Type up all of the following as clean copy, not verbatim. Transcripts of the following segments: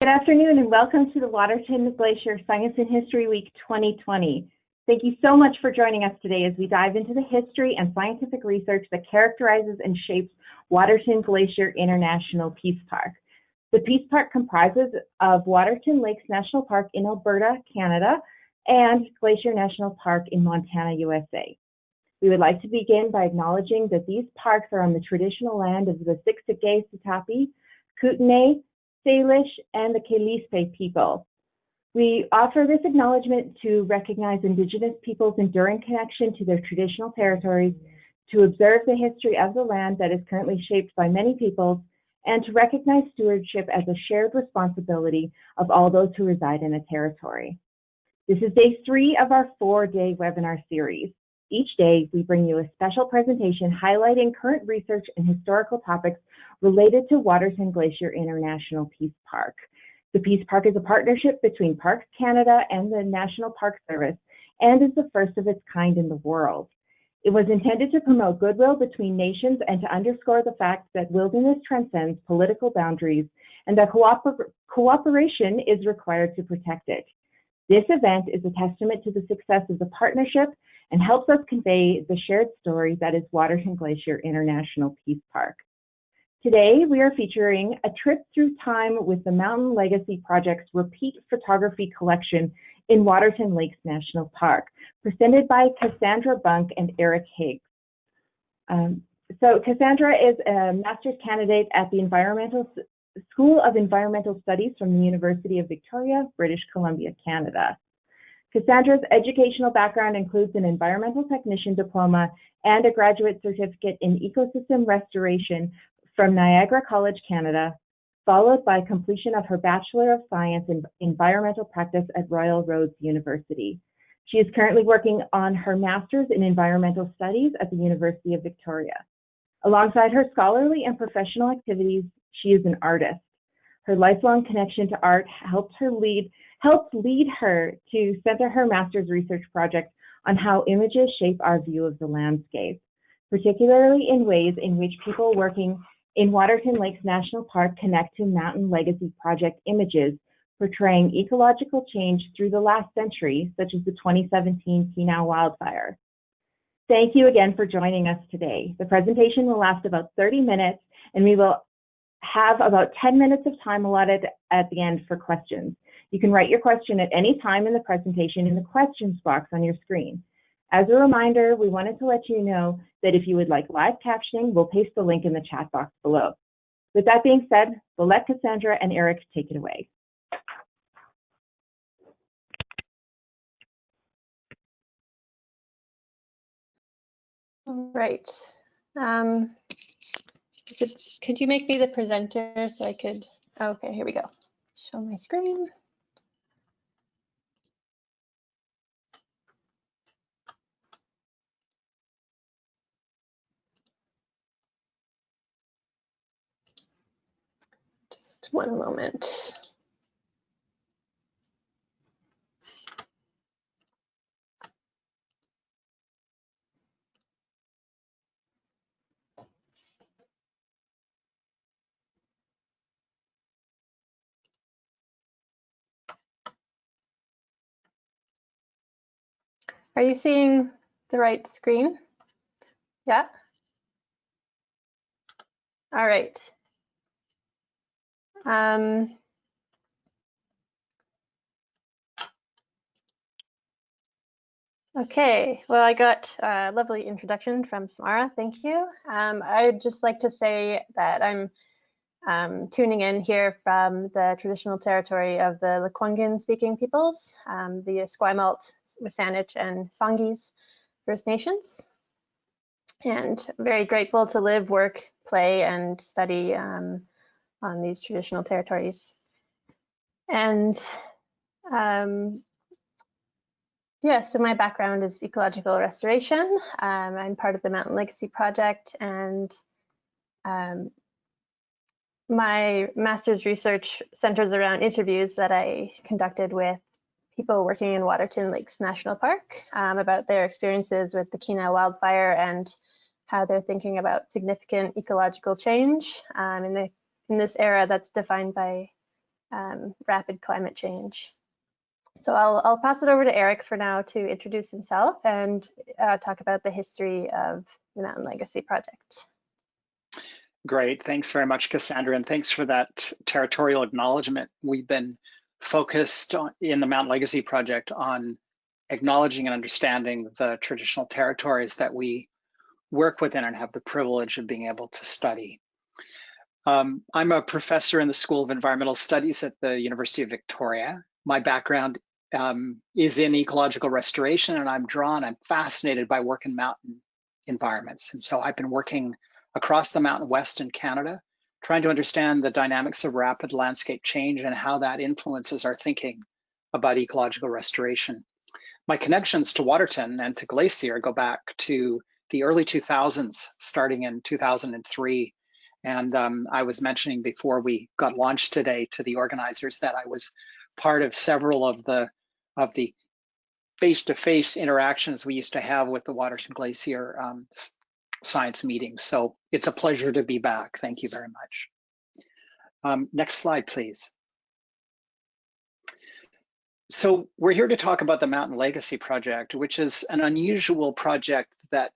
Good afternoon and welcome to the Waterton Glacier Science and History Week 2020. Thank you so much for joining us today as we dive into the history and scientific research that characterizes and shapes Waterton Glacier International Peace Park. The Peace Park comprises of Waterton Lakes National Park in Alberta, Canada, and Glacier National Park in Montana, USA. We would like to begin by acknowledging that these parks are on the traditional land of the Siksika, Sitapi, Kootenay, Salish, and the Kalispé people. We offer this acknowledgement to recognize Indigenous peoples' enduring connection to their traditional territories, to observe the history of the land that is currently shaped by many peoples, and to recognize stewardship as a shared responsibility of all those who reside in a territory. This is day 3 of our 4-day webinar series. Each day, we bring you a special presentation highlighting current research and historical topics related to Waterton Glacier International Peace Park. The Peace Park is a partnership between Parks Canada and the National Park Service and is the first of its kind in the world. It was intended to promote goodwill between nations and to underscore the fact that wilderness transcends political boundaries and that cooperation is required to protect it. This event is a testament to the success of the partnership and helps us convey the shared story that is Waterton Glacier International Peace Park. Today, we are featuring a trip through time with the Mountain Legacy Project's repeat photography collection in Waterton Lakes National Park, presented by Cassandra Buunk and Eric Higgs. So Cassandra is a master's candidate at the School of Environmental Studies from the University of Victoria, British Columbia, Canada. Cassandra's educational background includes an environmental technician diploma and a graduate certificate in ecosystem restoration from Niagara College, Canada, followed by completion of her Bachelor of Science in Environmental Practice at Royal Roads University. She is currently working on her Master's in Environmental Studies at the University of Victoria. Alongside her scholarly and professional activities, she is an artist. Her lifelong connection to art helped lead her to center her master's research project on how images shape our view of the landscape, particularly in ways in which people working in Waterton Lakes National Park connect to Mountain Legacy Project images portraying ecological change through the last century, such as the 2017 Kenow wildfire. Thank you again for joining us today. The presentation will last about 30 minutes, and we will have about 10 minutes of time allotted at the end for questions. You can write your question at any time in the presentation in the questions box on your screen. As a reminder, we wanted to let you know that if you would like live captioning, we'll paste the link in the chat box below. With that being said, we'll let Cassandra and Eric take it away. All right. Could you make me the presenter so I could, okay, here we go. Show my screen. Just one moment. Are you seeing the right screen? Yeah? All right. Okay, well, I got a lovely introduction from Samara, thank you. I'd just like to say that I'm tuning in here from the traditional territory of the Lekwungen speaking peoples, the Esquimalt, Wasanich, and Songhees First Nations. And very grateful to live, work, play, and study on these traditional territories. And yeah, so my background is ecological restoration. I'm part of the Mountain Legacy Project, and my master's research centers around interviews that I conducted with people working in Waterton Lakes National Park about their experiences with the Kenow wildfire and how they're thinking about significant ecological change in this era that's defined by rapid climate change. So I'll pass it over to Eric for now to introduce himself and talk about the history of the Mountain Legacy Project. Great, thanks very much, Cassandra, and thanks for that territorial acknowledgement. We've been focused in the Mountain Legacy Project on acknowledging and understanding the traditional territories that we work within and have the privilege of being able to study. I'm a professor in the School of Environmental Studies at the University of Victoria. My background is in ecological restoration, and I'm fascinated by work in mountain environments. And so I've been working across the Mountain West in Canada, trying to understand the dynamics of rapid landscape change and how that influences our thinking about ecological restoration. My connections to Waterton and to Glacier go back to the early 2000s, starting in 2003. And I was mentioning before we got launched today to the organizers that I was part of several of the face-to-face interactions we used to have with the Waterton Glacier science meetings. So it's a pleasure to be back. Thank you very much. Next slide, please. So we're here to talk about the Mountain Legacy Project, which is an unusual project that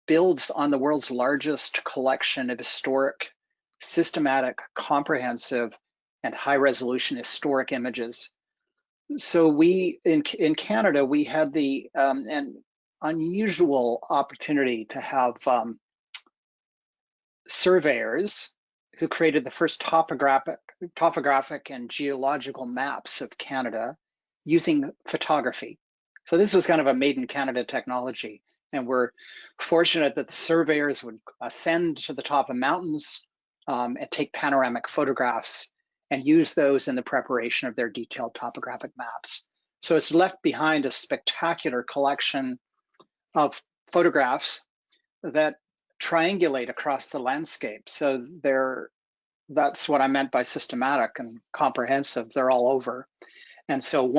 builds on the world's largest collection of historic, systematic, comprehensive, and high-resolution historic images. So we, in Canada, we had the an unusual opportunity to have surveyors who created the first topographic and geological maps of Canada using photography. So this was kind of a made in Canada technology. And we're fortunate that the surveyors would ascend to the top of mountains and take panoramic photographs and use those in the preparation of their detailed topographic maps. So it's left behind a spectacular collection of photographs that triangulate across the landscape. So that's what I meant by systematic and comprehensive. They're all over. And so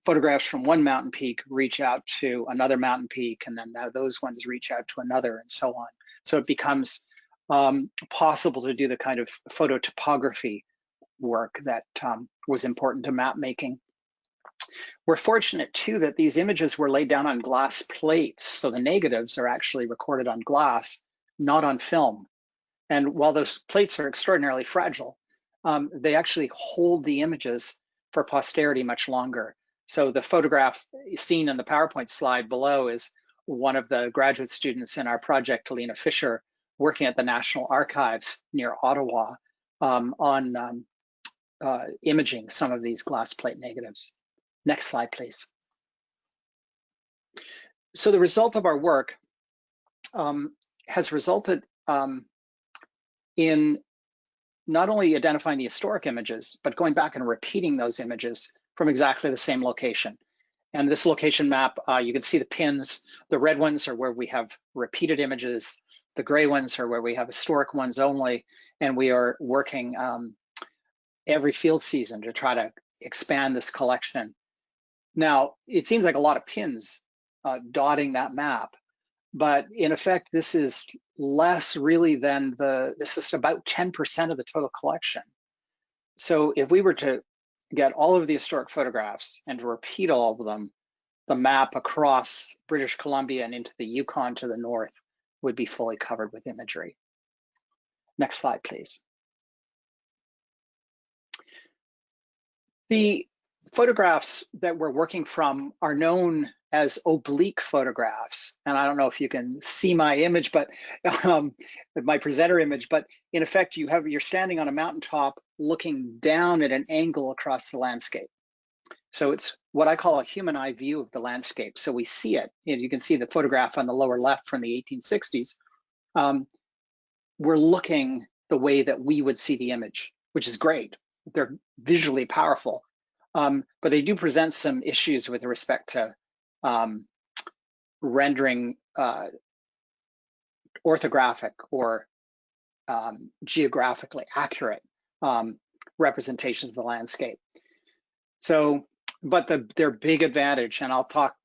photographs from one mountain peak reach out to another mountain peak, and then those ones reach out to another, and so on. So it becomes possible to do the kind of phototopography work that was important to map making. We're fortunate too that these images were laid down on glass plates. So the negatives are actually recorded on glass, not on film. And while those plates are extraordinarily fragile, they actually hold the images for posterity much longer. So the photograph seen in the PowerPoint slide below is one of the graduate students in our project, Helena Fisher, working at the National Archives near Ottawa on imaging some of these glass plate negatives. Next slide, please. So the result of our work has resulted in not only identifying the historic images, but going back and repeating those images from exactly the same location. And this location map, you can see the pins. The red ones are where we have repeated images. The gray ones are where we have historic ones only. And we are working every field season to try to expand this collection. Now, it seems like a lot of pins dotting that map, but in effect, this is less really than this is about 10% of the total collection. So if we were to get all of the historic photographs and to repeat all of them, the map across British Columbia and into the Yukon to the north would be fully covered with imagery. Next slide, please. The photographs that we're working from are known as oblique photographs. And I don't know if you can see my image, but my presenter image, but in effect, you're standing on a mountaintop looking down at an angle across the landscape. So it's what I call a human eye view of the landscape. So we see it, and you can see the photograph on the lower left from the 1860s. We're looking the way that we would see the image, which is great. They're visually powerful, but they do present some issues with respect to rendering orthographic or geographically accurate representations of the landscape. So, but their big advantage, and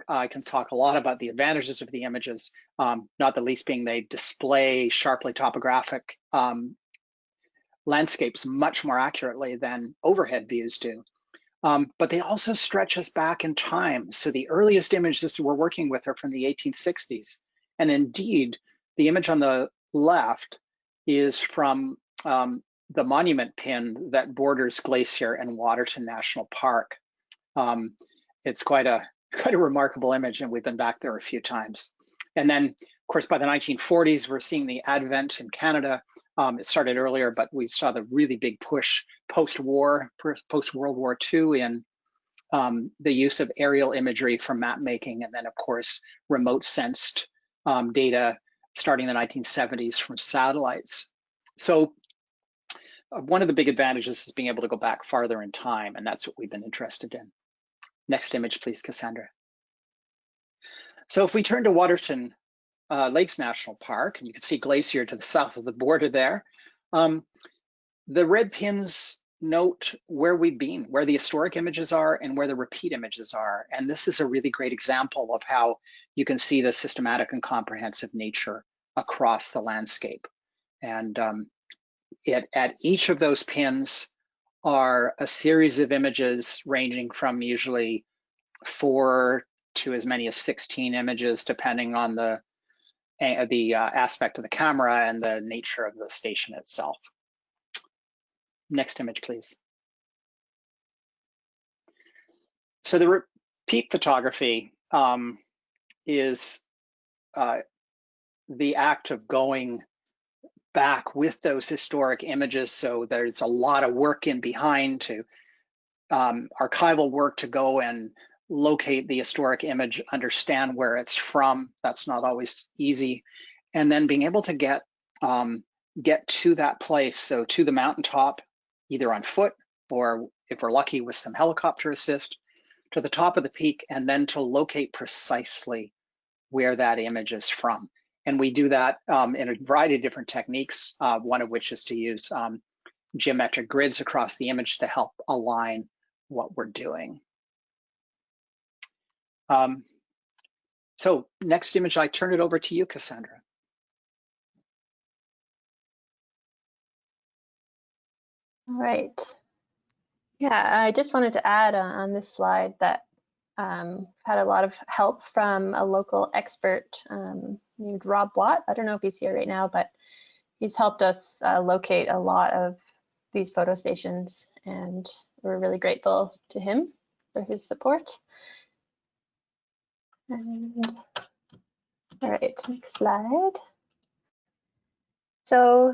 I can talk a lot about the advantages of the images, not the least being they display sharply topographic landscapes much more accurately than overhead views do. But they also stretch us back in time. So the earliest images we're working with are from the 1860s. And indeed, the image on the left is from the monument pin that borders Glacier and Waterton National Park. It's quite a remarkable image, and we've been back there a few times. And then, of course, by the 1940s, we're seeing the advent in Canada. It started earlier, but we saw the really big push post-World War II in the use of aerial imagery for map making, and then, of course, remote sensed data starting in the 1970s from satellites. So one of the big advantages is being able to go back farther in time, and that's what we've been interested in. Next image, please, Cassandra. So if we turn to Waterton Lakes National Park, and you can see Glacier to the south of the border there, the red pins note where we've been, where the historic images are and where the repeat images are. And this is a really great example of how you can see the systematic and comprehensive nature across the landscape. And at each of those pins are a series of images ranging from usually 4 to as many as 16 images, depending on the aspect of the camera and the nature of the station itself. Next image, please. So the repeat photography is the act of going back with those historic images. So there's a lot of work in behind to archival work to go and locate the historic image, understand where it's from. That's not always easy. And then being able to get to that place, so to the mountaintop, either on foot or if we're lucky with some helicopter assist, to the top of the peak, and then to locate precisely where that image is from. And we do that in a variety of different techniques, one of which is to use geometric grids across the image to help align what we're doing. So next image, I turn it over to you, Cassandra. All right. Yeah, I just wanted to add on this slide that had a lot of help from a local expert named Rob Watt. I don't know if he's here right now, but he's helped us locate a lot of these photo stations, and we're really grateful to him for his support. And, all right, next slide. So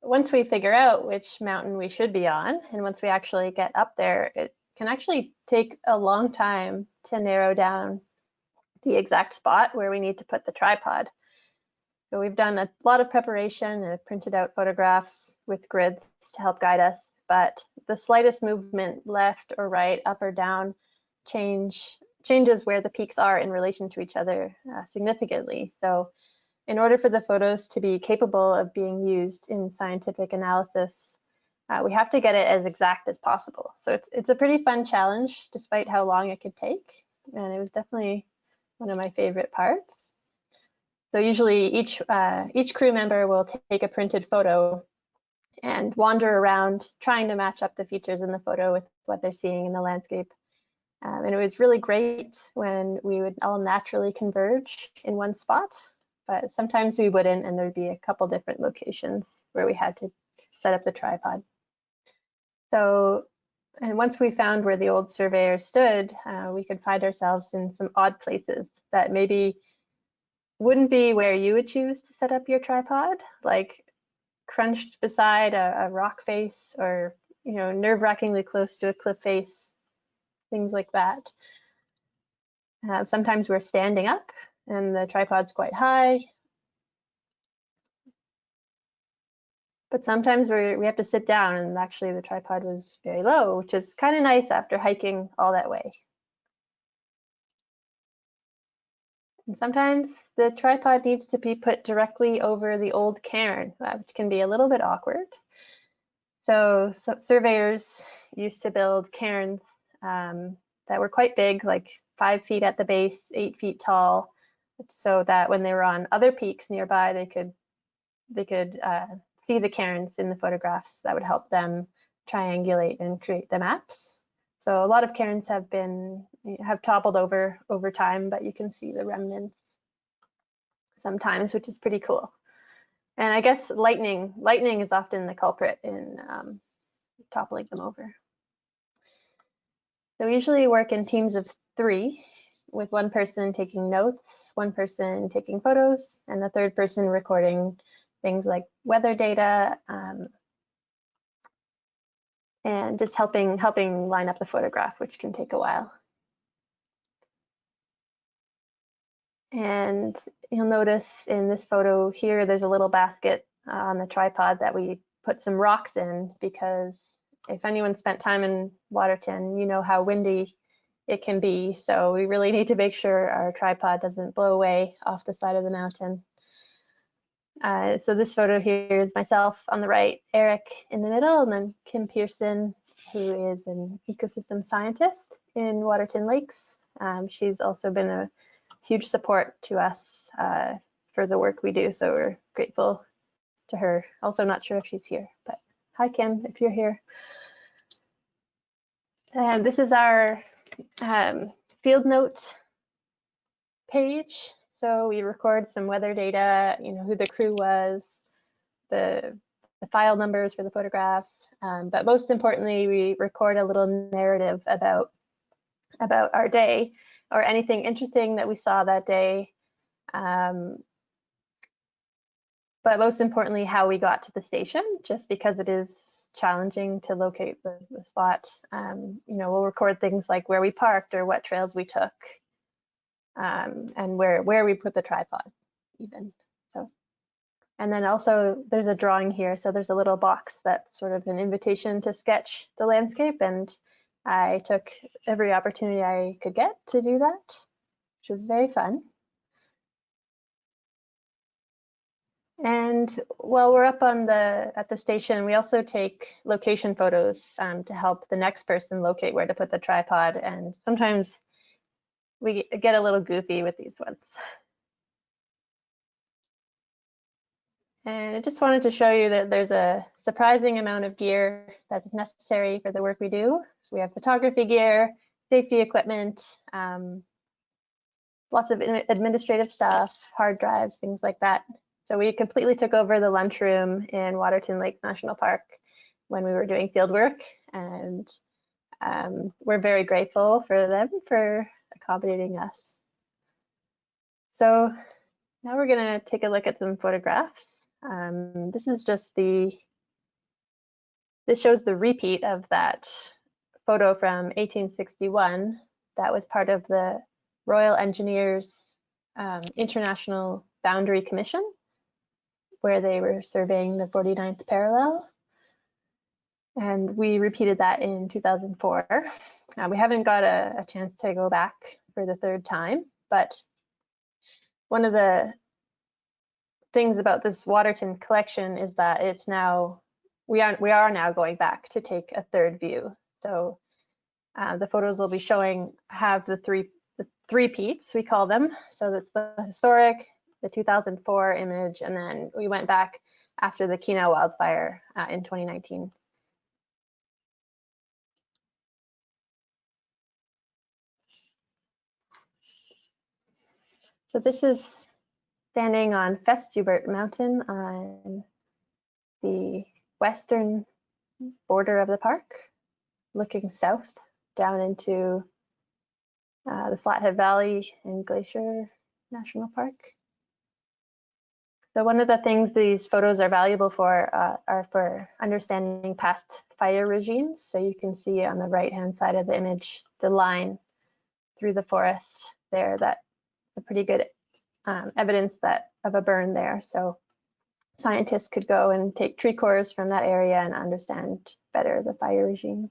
once we figure out which mountain we should be on, and once we actually get up there, it can actually take a long time to narrow down the exact spot where we need to put the tripod. So we've done a lot of preparation and printed out photographs with grids to help guide us, but the slightest movement left or right, up or down, changes where the peaks are in relation to each other significantly. So in order for the photos to be capable of being used in scientific analysis, we have to get it as exact as possible. So it's a pretty fun challenge, despite how long it could take. And it was definitely one of my favorite parts. So usually each crew member will take a printed photo and wander around trying to match up the features in the photo with what they're seeing in the landscape. And it was really great when we would all naturally converge in one spot, but sometimes we wouldn't, and there'd be a couple different locations where we had to set up the tripod. So, and once we found where the old surveyor stood, we could find ourselves in some odd places that maybe wouldn't be where you would choose to set up your tripod, like crunched beside a rock face, or nerve-wrackingly close to a cliff face, things like that. Sometimes we're standing up and the tripod's quite high, but sometimes we have to sit down, and actually the tripod was very low, which is kind of nice after hiking all that way. And sometimes the tripod needs to be put directly over the old cairn, which can be a little bit awkward. So surveyors used to build cairns that were quite big, like 5 feet at the base, 8 feet tall, so that when they were on other peaks nearby, they could see the cairns in the photographs that would help them triangulate and create the maps. So a lot of cairns have toppled over time, but you can see the remnants sometimes, which is pretty cool. And I guess lightning is often the culprit in toppling them over. So we usually work in teams of 3, with one person taking notes, one person taking photos, and the third person recording things like weather data, and just helping line up the photograph, which can take a while. And you'll notice in this photo here, there's a little basket on the tripod that we put some rocks in, because if anyone spent time in Waterton, you know how windy it can be. So we really need to make sure our tripod doesn't blow away off the side of the mountain. So this photo here is myself on the right, Eric in the middle, and then Kim Pearson, who is an ecosystem scientist in Waterton Lakes. She's also been a huge support to us for the work we do, so we're grateful to her. Also not sure if she's here, but hi Kim, if you're here. And this is our field note page. So we record some weather data, who the crew was, the file numbers for the photographs, but most importantly, we record a little narrative about our day, or anything interesting that we saw that day, but most importantly, how we got to the station, just because it is challenging to locate the spot. We'll record things like where we parked or what trails we took, and where we put the tripod even. So, and then also there's a drawing here. So there's a little box that's sort of an invitation to sketch the landscape, and I took every opportunity I could get to do that, which was very fun. And while we're up at the station, we also take location photos to help the next person locate where to put the tripod. And sometimes we get a little goofy with these ones. And I just wanted to show you that there's a surprising amount of gear that's necessary for the work we do. So we have photography gear, safety equipment, lots of administrative stuff, hard drives, things like that. So we completely took over the lunchroom in Waterton Lakes National Park when we were doing field work, and we're very grateful for them for accommodating us. So now we're going to take a look at some photographs. This is just this shows the repeat of that photo from 1861 that was part of the Royal Engineers International Boundary Commission, where they were surveying the 49th parallel. And we repeated that in 2004. We haven't got a chance to go back for the 3rd time, but one of the things about this Waterton collection is that it's now, we are now going back to take a 3rd view. So the photos we'll be showing have the three peats, we call them. So that's the historic, the 2004 image, and then we went back after the Kenow wildfire in 2019. So this is standing on Festubert Mountain on the western border of the park, looking south down into the Flathead Valley and Glacier National Park. So one of the things these photos are valuable for are for understanding past fire regimes. So you can see on the right-hand side of the image, the line through the forest there, that's a pretty good evidence of a burn there. So scientists could go and take tree cores from that area and understand better the fire regime.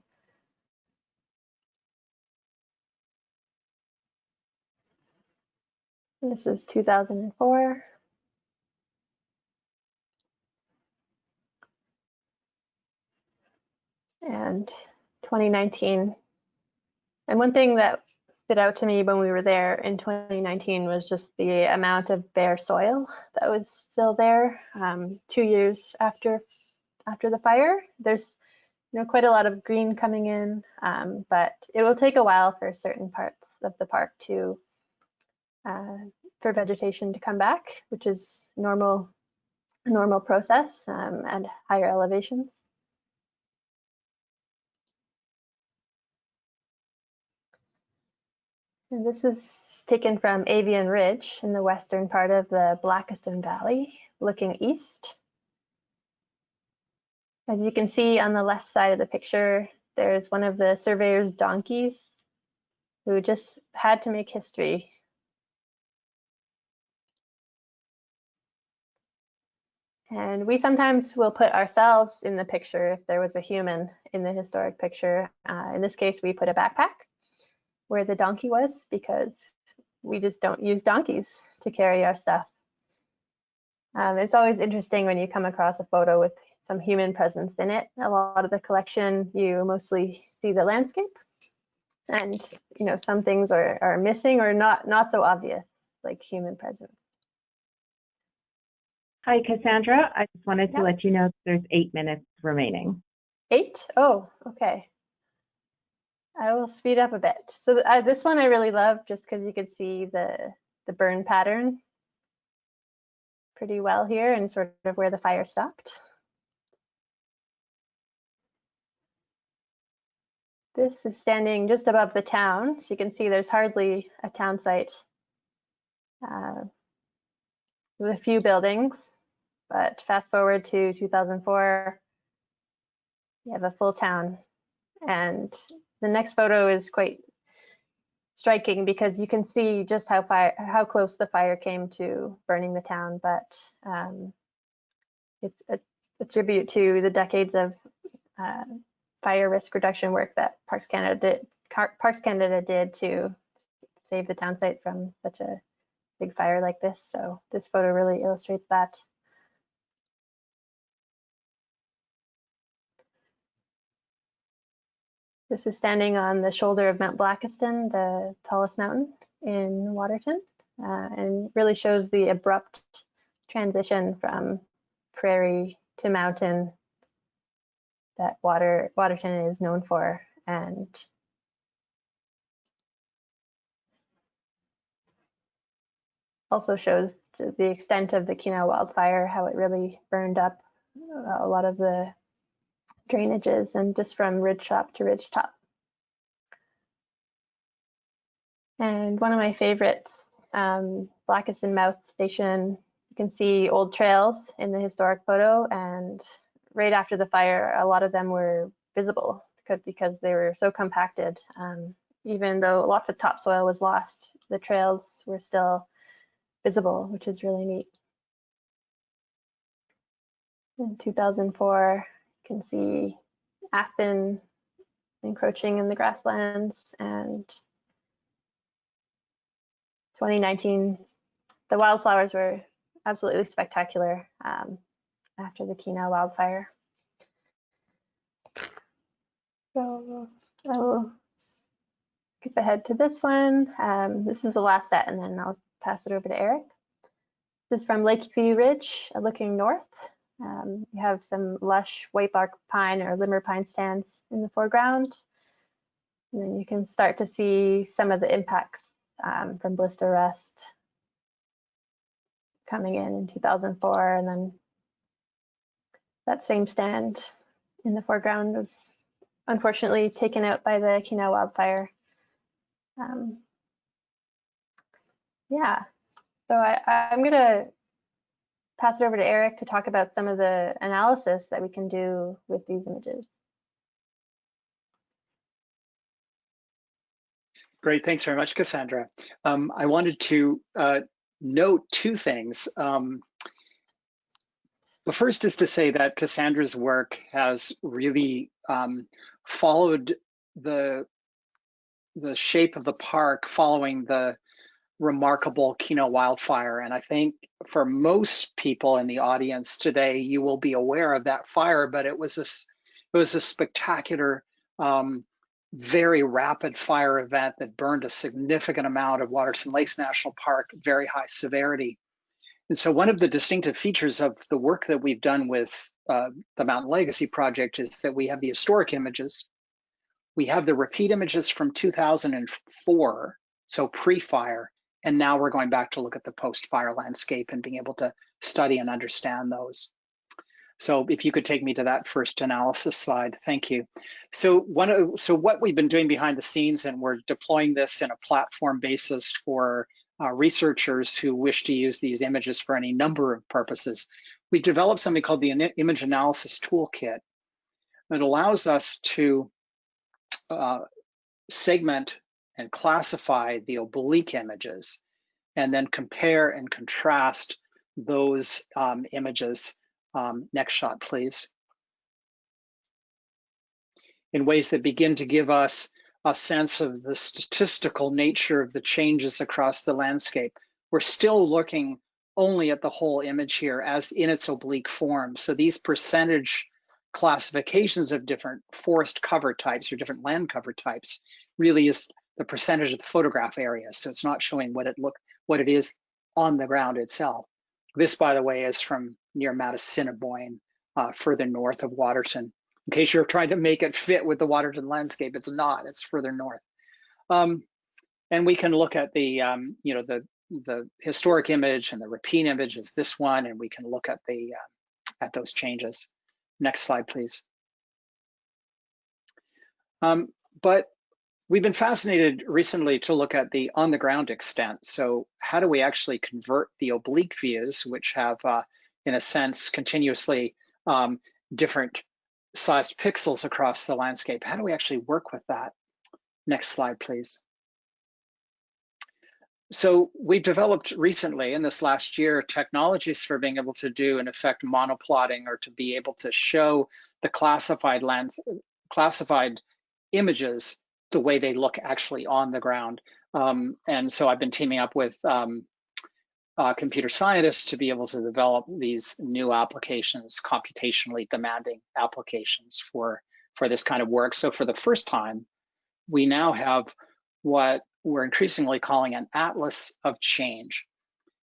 This is 2004. And 2019. And one thing that stood out to me when we were there in 2019 was just the amount of bare soil that was still there 2 years after the fire. There's quite a lot of green coming in, but it will take a while for certain parts of the park to for vegetation to come back, which is a normal process at higher elevations. And this is taken from Avian Ridge in the western part of the Blakiston Valley, looking east. As you can see on the left side of the picture, there's one of the surveyor's donkeys who just had to make history. And we sometimes will put ourselves in the picture if there was a human in the historic picture. In this case, we put a backpack where the donkey was because we just don't use donkeys to carry our stuff. It's always interesting when you come across a photo with some human presence in it. A lot of the collection, you mostly see the landscape, and some things are missing or not so obvious, like human presence. Hi, Cassandra. I just wanted to let you know there's 8 minutes remaining. 8? Oh, okay. I will speed up a bit. So this one I really love just because you could see the burn pattern pretty well here and sort of where the fire stopped. This is standing just above the town, so you can see there's hardly a town site with a few buildings, but fast forward to 2004, you have a full town. And the next photo is quite striking because you can see just how close the fire came to burning the town, but it's a tribute to the decades of fire risk reduction work that Parks Canada did to save the town site from such a big fire like this. So this photo really illustrates that. This is standing on the shoulder of Mount Blakiston, the tallest mountain in Waterton, and really shows the abrupt transition from prairie to mountain that Waterton is known for. And also shows the extent of the Kenow wildfire, how it really burned up a lot of the drainages and just from ridgetop to ridgetop. And one of my favorites, Blakiston Mouth Station, you can see old trails in the historic photo, and right after the fire, a lot of them were visible because they were so compacted. Even though lots of topsoil was lost, the trails were still visible, which is really neat. In 2004, you can see aspen encroaching in the grasslands, and 2019, the wildflowers were absolutely spectacular after the Kenow wildfire. So I will skip ahead to this one. This is the last set, and then I'll pass it over to Eric. This is from Lakeview Ridge, looking north. You have some lush whitebark pine or limber pine stands in the foreground. And then you can start to see some of the impacts from blister rust coming in 2004. And then that same stand in the foreground was unfortunately taken out by the Kenow wildfire. Yeah, so I'm going to pass it over to Eric to talk about some of the analysis that we can do with these images. Great, thanks very much, Cassandra. I wanted to note 2 things. The first is to say that Cassandra's work has really followed the shape of the park following the remarkable Kenow wildfire. And I think for most people in the audience today, you will be aware of that fire, but it was a spectacular very rapid fire event that burned a significant amount of Waterton Lakes National Park, very high severity. And so one of the distinctive features of the work that we've done with the Mountain Legacy Project is that we have the historic images. We have the repeat images from 2004, so pre-fire, and now we're going back to look at the post-fire landscape and being able to study and understand those. So if you could take me to that first analysis slide, thank you. So what we've been doing behind the scenes, and we're deploying this in a platform basis for researchers who wish to use these images for any number of purposes. We've developed something called the Image Analysis Toolkit that allows us to segment and classify the oblique images and then compare and contrast those images. Next shot, please. In ways that begin to give us a sense of the statistical nature of the changes across the landscape. We're still looking only at the whole image here as in its oblique form. So these percentage classifications of different forest cover types or different land cover types really is the percentage of the photograph area. So it's not showing what it is on the ground itself. This, by the way, is from near Matassinaboine, further north of Waterton. In case you're trying to make it fit with the Waterton landscape, it's not, it's further north. And we can look at the, the historic image and the repeat image is this one, and we can look at the at those changes. Next slide, please. But we've been fascinated recently to look at the on-the-ground extent. So how do we actually convert the oblique views, which have, in a sense, continuously different sized pixels across the landscape? How do we actually work with that? Next slide, please. So we developed recently in this last year technologies for being able to do, in effect, monoplotting, or to be able to show the classified images the way they look actually on the ground. And so I've been teaming up with computer scientists to be able to develop these new applications, computationally demanding applications for this kind of work. So for the first time, we now have what we're increasingly calling an atlas of change.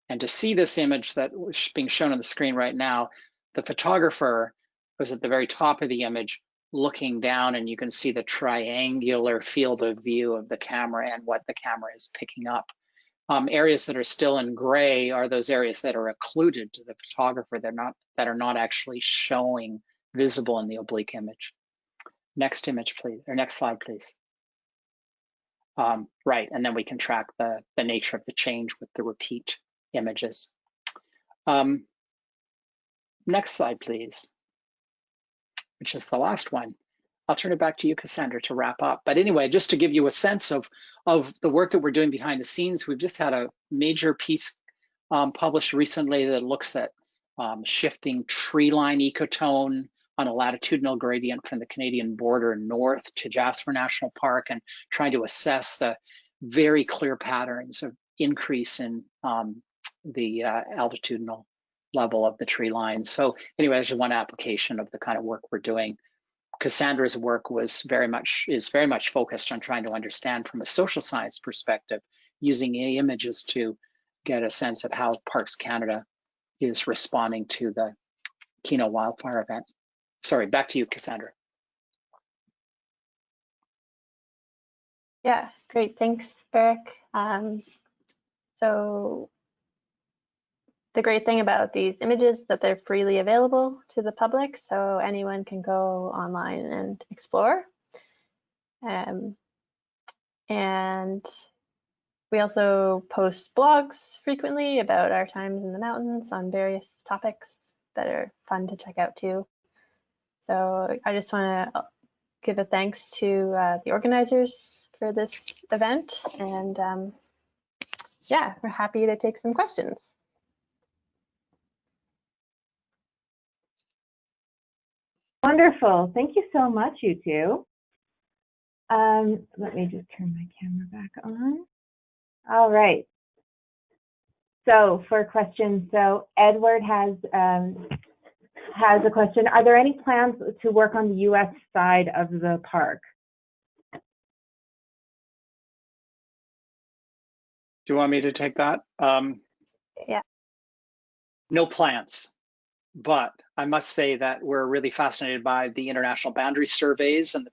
And to see this image that was being shown on the screen right now, the photographer was at the very top of the image looking down, and you can see the triangular field of view of the camera and what the camera is picking up. Areas that are still in gray are those areas that are occluded to the photographer. That are not actually showing visible in the oblique image. Next image, please, or next slide, please. Right, and then we can track the nature of the change with the repeat images. Next slide, please, which is the last one. I'll turn it back to you, Cassandra, to wrap up. But anyway, just to give you a sense of the work that we're doing behind the scenes, we've just had a major piece published recently that looks at shifting tree line ecotone on a latitudinal gradient from the Canadian border north to Jasper National Park, and trying to assess the very clear patterns of increase in the altitudinal level of the tree line. So anyway, there's one application of the kind of work we're doing. Cassandra's work is very much focused on trying to understand from a social science perspective, using images to get a sense of how Parks Canada is responding to the Kenow wildfire event. Sorry, back to you, Cassandra. Yeah, great, thanks, Eric. So the great thing about these images is that they're freely available to the public, so anyone can go online and explore. And we also post blogs frequently about our times in the mountains on various topics that are fun to check out too. So I just want to give a thanks to the organizers for this event, and yeah, we're happy to take some questions. Wonderful. Thank you so much, you two. Let me just turn my camera back on. All right. So for questions, so Edward has a question. Are there any plans to work on the U.S. side of the park? Do you want me to take that? Yeah. No plans, but I must say that we're really fascinated by the international boundary surveys and the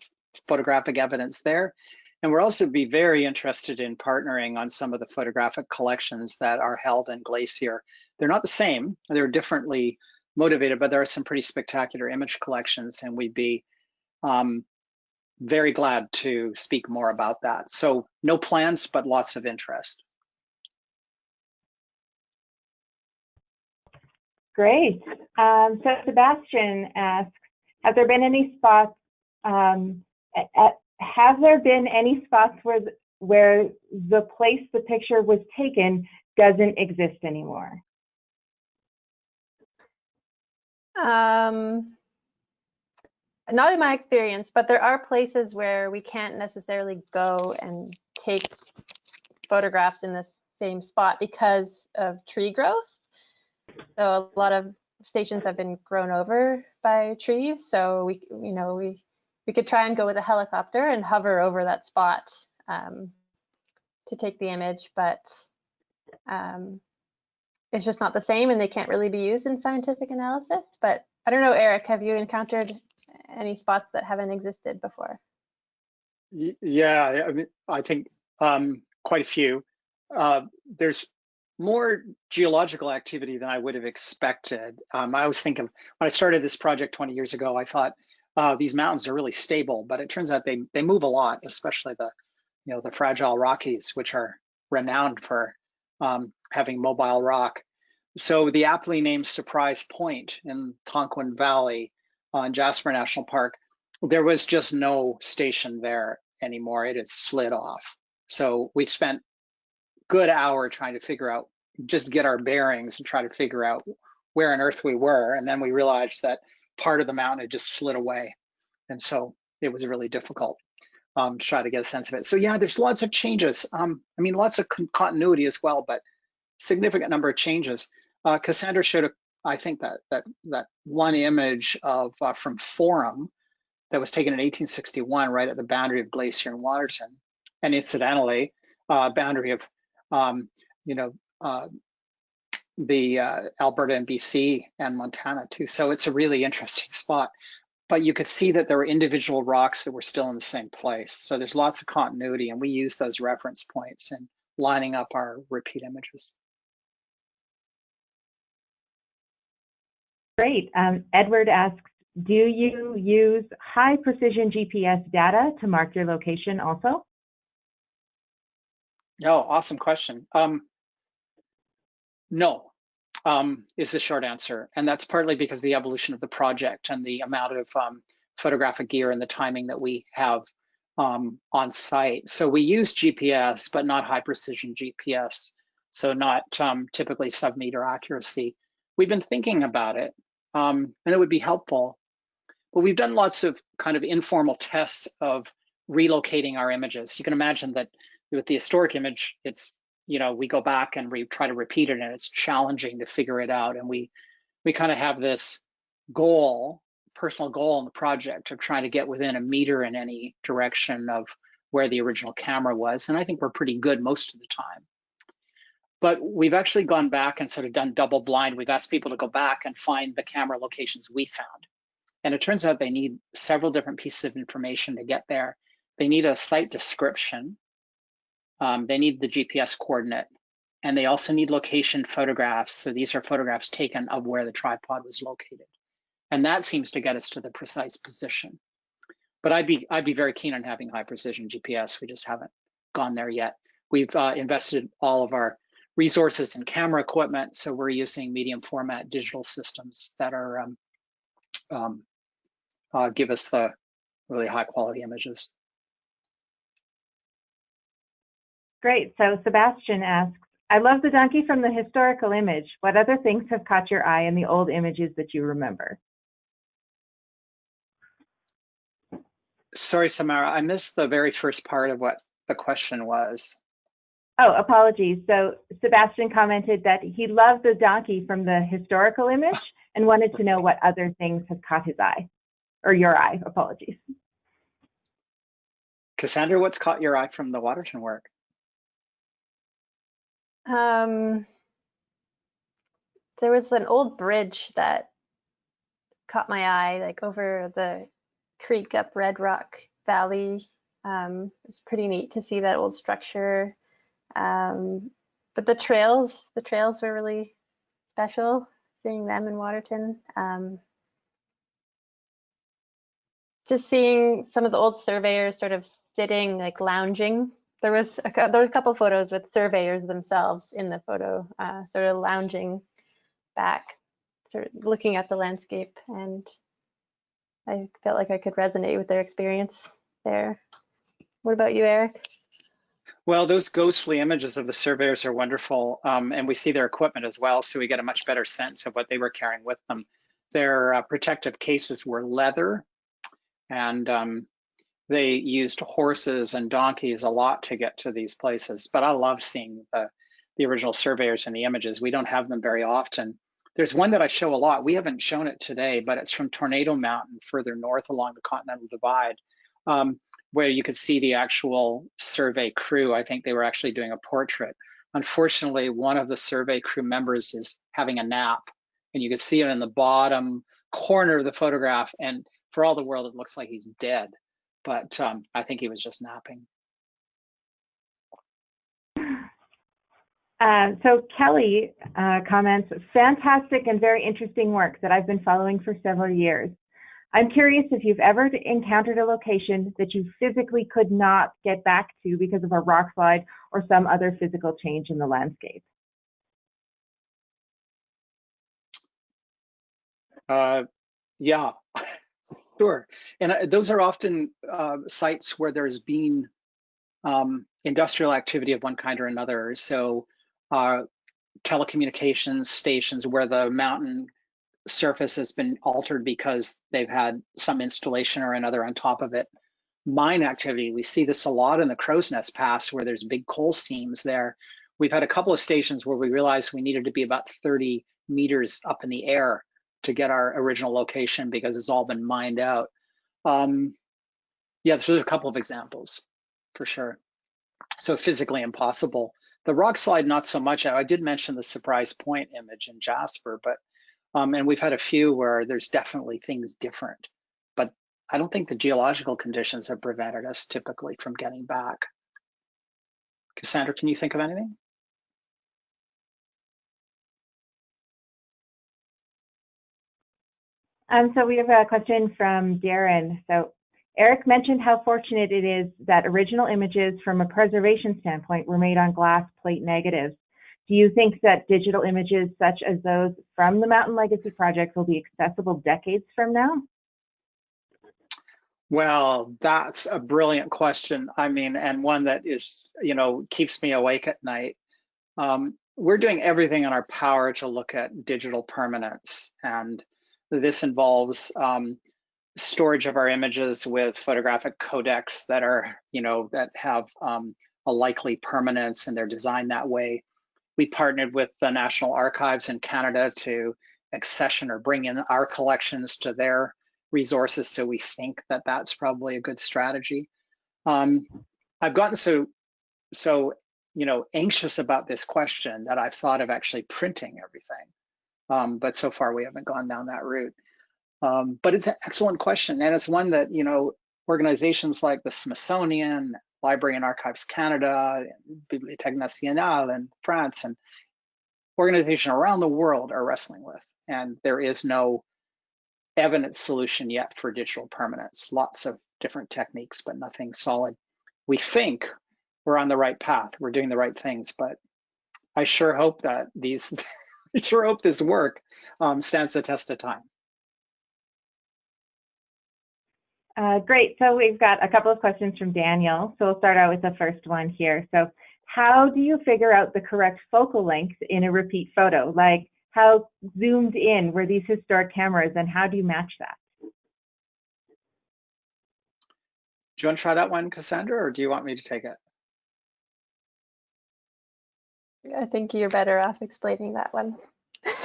photographic evidence there. And we're also be very interested in partnering on some of the photographic collections that are held in Glacier. They're not the same, they're differently motivated, but there are some pretty spectacular image collections, and we'd be very glad to speak more about that. So no plans, but lots of interest. Great. So Sebastian asks, have there been any spots where the place the picture was taken doesn't exist anymore? Not in my experience, but there are places where we can't necessarily go and take photographs in the same spot because of tree growth. So a lot of stations have been grown over by trees. So we could try and go with a helicopter and hover over that spot to take the image, but it's just not the same, and they can't really be used in scientific analysis. But I don't know, Eric, have you encountered any spots that haven't existed before? Yeah, I mean, I think quite a few. There's more geological activity than I would have expected. I always think of, when I started this project 20 years ago, I thought these mountains are really stable, but it turns out they move a lot, especially the fragile Rockies, which are renowned for having mobile rock. So the aptly named Surprise Point in Tonquin Valley in Jasper National Park, there was just no station there anymore. It had slid off. So we spent a good hour trying to figure out, just get our bearings and try to figure out where on earth we were. And then we realized that part of the mountain had just slid away. And so it was really difficult to try to get a sense of it. So yeah, there's lots of changes. I mean, lots of continuity as well, but significant number of changes. Cassandra showed, I think that one image of from Forum that was taken in 1861, right at the boundary of Glacier and Waterton, and incidentally, boundary of the Alberta and BC and Montana too. So it's a really interesting spot. But you could see that there were individual rocks that were still in the same place. So there's lots of continuity, and we use those reference points in lining up our repeat images. Great. Edward asks, do you use high precision GPS data to mark your location also? Oh, awesome question. No, is the short answer. And that's partly because of the evolution of the project and the amount of photographic gear and the timing that we have on site. So we use GPS, but not high precision GPS. So not typically sub-meter accuracy. We've been thinking about it, and it would be helpful. But we've done lots of kind of informal tests of relocating our images. You can imagine that with the historic image, it's, we go back and we try to repeat it, and it's challenging to figure it out. And we kind of have this goal, personal goal in the project of trying to get within a meter in any direction of where the original camera was. And I think we're pretty good most of the time. But we've actually gone back and sort of done double blind. We've asked people to go back and find the camera locations we found. And it turns out they need several different pieces of information to get there. They need a site description. They need the GPS coordinate. And they also need location photographs. So these are photographs taken of where the tripod was located. And that seems to get us to the precise position. But I'd be very keen on having high precision GPS. We just haven't gone there yet. We've invested all of our resources in camera equipment. So we're using medium format digital systems that are give us the really high quality images. Great. So Sebastian asks, I love the donkey from the historical image. What other things have caught your eye in the old images that you remember? Sorry, Samara, I missed the very first part of what the question was. Oh, apologies. So Sebastian commented that he loved the donkey from the historical image and wanted to know what other things have caught his eye, or your eye, apologies. Cassandra, what's caught your eye from the Waterton work? There was an old bridge that caught my eye, like over the creek up Red Rock Valley. It's pretty neat to see that old structure. But the trails were really special, seeing them in Waterton. Just seeing some of the old surveyors sort of sitting, like lounging. There was a couple photos with surveyors themselves in the photo, sort of lounging back, sort of looking at the landscape, and I felt like I could resonate with their experience there. What about you, Eric? Well, those ghostly images of the surveyors are wonderful, and we see their equipment as well, so we get a much better sense of what they were carrying with them. Their protective cases were leather, and they used horses and donkeys a lot to get to these places. But I love seeing the original surveyors in the images. We don't have them very often. There's one that I show a lot. We haven't shown it today, but it's from Tornado Mountain further north along the Continental Divide, where you could see the actual survey crew. I think they were actually doing a portrait. Unfortunately, one of the survey crew members is having a nap, and you can see him in the bottom corner of the photograph, and for all the world, it looks like he's dead, but I think he was just napping. So Kelly comments, fantastic and very interesting work that I've been following for several years. I'm curious if you've ever encountered a location that you physically could not get back to because of a rock slide or some other physical change in the landscape. Yeah, sure. And those are often sites where there's been industrial activity of one kind or another. So telecommunications stations where the mountain surface has been altered because they've had some installation or another on top of it. Mine activity, we see this a lot in the Crow's Nest Pass where there's big coal seams there. We've had a couple of stations where we realized we needed to be about 30 meters up in the air to get our original location because it's all been mined out. Yeah, so there's a couple of examples for sure. So physically impossible. The rock slide, not so much. I did mention the Surprise Point image in Jasper, but and we've had a few where there's definitely things different, but I don't think the geological conditions have prevented us typically from getting back. Cassandra, can you think of anything? So we have a question from Darren. So Eric mentioned how fortunate it is that original images from a preservation standpoint were made on glass plate negatives. Do you think that digital images such as those from the Mountain Legacy Project will be accessible decades from now? Well, that's a brilliant question. I mean, and one that is, keeps me awake at night. We're doing everything in our power to look at digital permanence, and this involves storage of our images with photographic codecs that are, that have a likely permanence, and they're designed that way. We partnered with the National Archives in Canada to accession or bring in our collections to their resources, so we think that that's probably a good strategy. I've gotten so anxious about this question that I've thought of actually printing everything, but so far we haven't gone down that route. But it's an excellent question, and it's one that organizations like the Smithsonian, Library and Archives Canada, Bibliothèque Nationale in France, and organizations around the world are wrestling with. And there is no evidence solution yet for digital permanence. Lots of different techniques, but nothing solid. We think we're on the right path. We're doing the right things, but I sure hope that I sure hope this work stands the test of time. Great. So we've got a couple of questions from Daniel. So we'll start out with the first one here. So how do you figure out the correct focal length in a repeat photo? Like how zoomed in were these historic cameras, and how do you match that? Do you want to try that one, Cassandra, or do you want me to take it? I think you're better off explaining that one.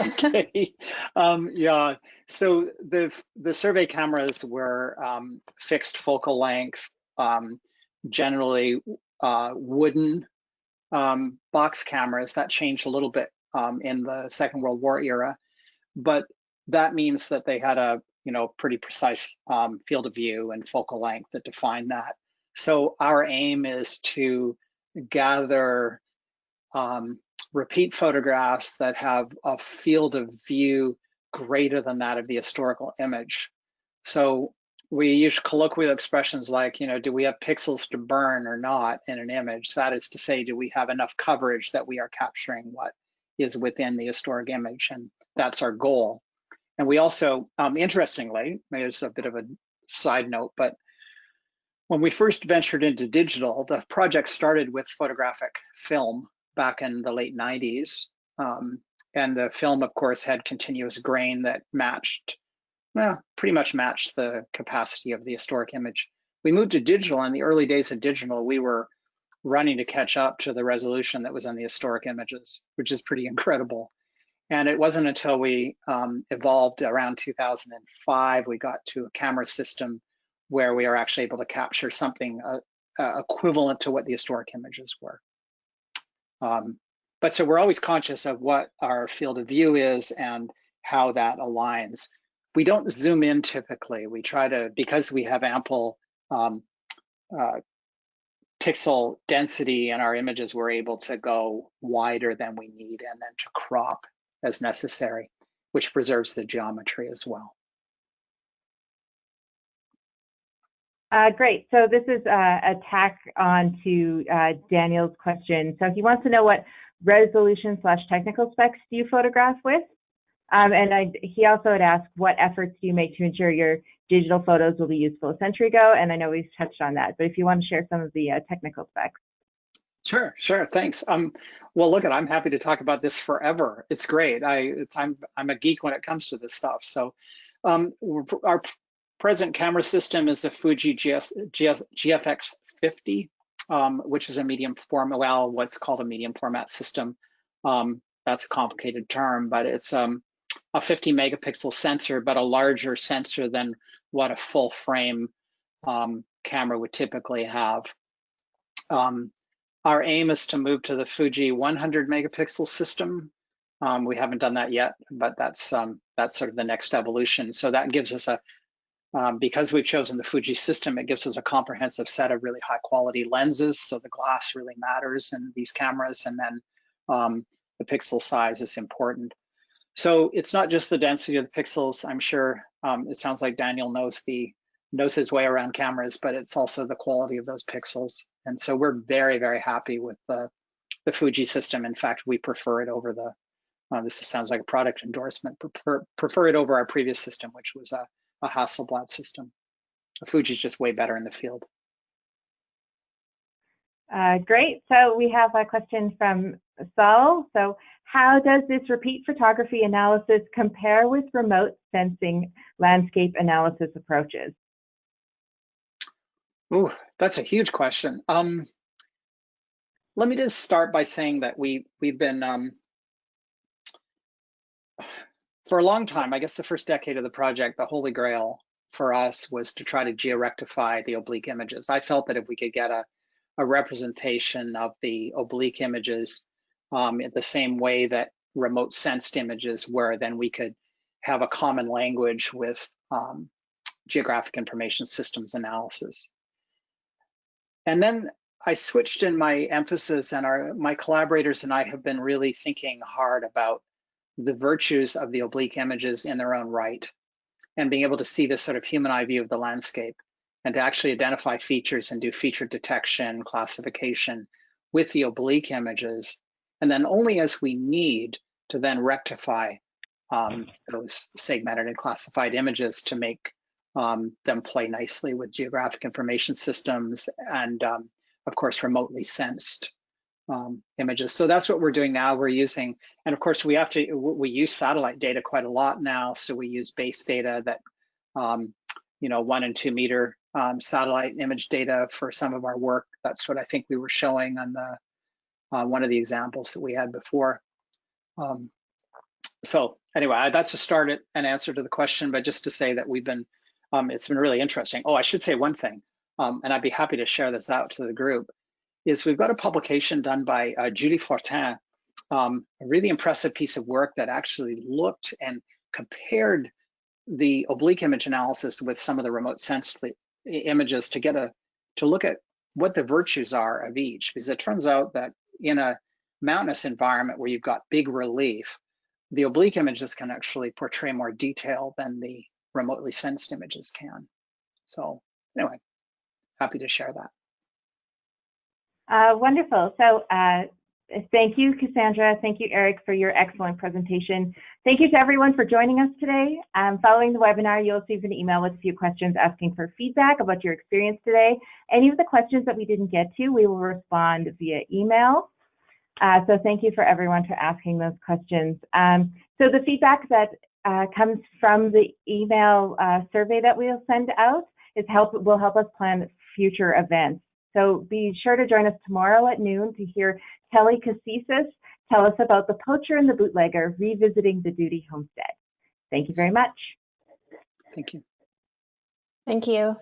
Okay. Yeah. So the survey cameras were fixed focal length, generally wooden box cameras. That changed a little bit in the Second World War era, but that means that they had a pretty precise field of view and focal length that defined that. So our aim is to gather repeat photographs that have a field of view greater than that of the historical image. So we use colloquial expressions like, do we have pixels to burn or not in an image? That is to say, do we have enough coverage that we are capturing what is within the historic image? And that's our goal. And we also, interestingly, maybe it's a bit of a side note, but when we first ventured into digital, the project started with photographic film back in the late 90s. And the film, of course, had continuous grain that pretty much matched the capacity of the historic image. We moved to digital. In the early days of digital, we were running to catch up to the resolution that was in the historic images, which is pretty incredible. And it wasn't until we evolved around 2005, we got to a camera system where we are actually able to capture something equivalent to what the historic images were. But so we're always conscious of what our field of view is and how that aligns. We don't zoom in typically. We try to, because we have ample pixel density in our images, we're able to go wider than we need and then to crop as necessary, which preserves the geometry as well. Great. So this is a tack on to Daniel's question. So he wants to know what resolution/technical specs do you photograph with? He also had asked, what efforts do you make to ensure your digital photos will be useful a century ago? And I know we've touched on that, but if you want to share some of the technical specs. Sure, thanks. Well, look, I'm happy to talk about this forever. It's great. I'm a geek when it comes to this stuff. So our present camera system is the Fuji Gfx 50, which is a medium format, well, what's called a medium format system. That's a complicated term, but it's a 50 megapixel sensor, but a larger sensor than what a full frame camera would typically have. Our aim is to move to the Fuji 100 megapixel system. We haven't done that yet, but that's sort of the next evolution. So that gives us because we've chosen the Fuji system, it gives us a comprehensive set of really high quality lenses. So the glass really matters in these cameras, and then the pixel size is important. So it's not just the density of the pixels. I'm sure it sounds like Daniel knows his way around cameras, but it's also the quality of those pixels. And so we're very, very happy with the Fuji system. In fact, we prefer it over this sounds like a product endorsement, prefer it over our previous system, which was a Hasselblad system. Fuji's just way better in the field. Great. So we have a question from Saul. So how does this repeat photography analysis compare with remote sensing landscape analysis approaches? Ooh, that's a huge question. Let me just start by saying that we've been, for a long time, I guess the first decade of the project, the holy grail for us was to try to georectify the oblique images. I felt that if we could get a representation of the oblique images in the same way that remote sensed images were, then we could have a common language with geographic information systems analysis. And then I switched in my emphasis, and my collaborators and I have been really thinking hard about the virtues of the oblique images in their own right, and being able to see this sort of human eye view of the landscape, and to actually identify features and do feature detection, classification with the oblique images, and then only as we need to then rectify those segmented and classified images to make them play nicely with geographic information systems and, of course, remotely sensed images. So that's what we're doing now. We're using, and of course, we use satellite data quite a lot now. So we use base data that, 1 and 2 meter satellite image data for some of our work. That's what I think we were showing on one of the examples that we had before. So anyway, that's a start at an answer to the question, but just to say that we've been, it's been really interesting. Oh, I should say one thing, and I'd be happy to share this out to the group. is we've got a publication done by Judy Fortin, a really impressive piece of work that actually looked and compared the oblique image analysis with some of the remote sense images to look at what the virtues are of each, because it turns out that in a mountainous environment where you've got big relief, the oblique images can actually portray more detail than the remotely sensed images can. So anyway, happy to share that. Wonderful. So thank you, Cassandra. Thank you, Eric, for your excellent presentation. Thank you to everyone for joining us today. Following the webinar, you'll receive an email with a few questions asking for feedback about your experience today. Any of the questions that we didn't get to, we will respond via email. So thank you for everyone for asking those questions. So the feedback that comes from the email survey that we'll send out will help us plan future events. So be sure to join us tomorrow at noon to hear Kelly Cassisis tell us about the poacher and the bootlegger revisiting the Duty homestead. Thank you very much. Thank you. Thank you.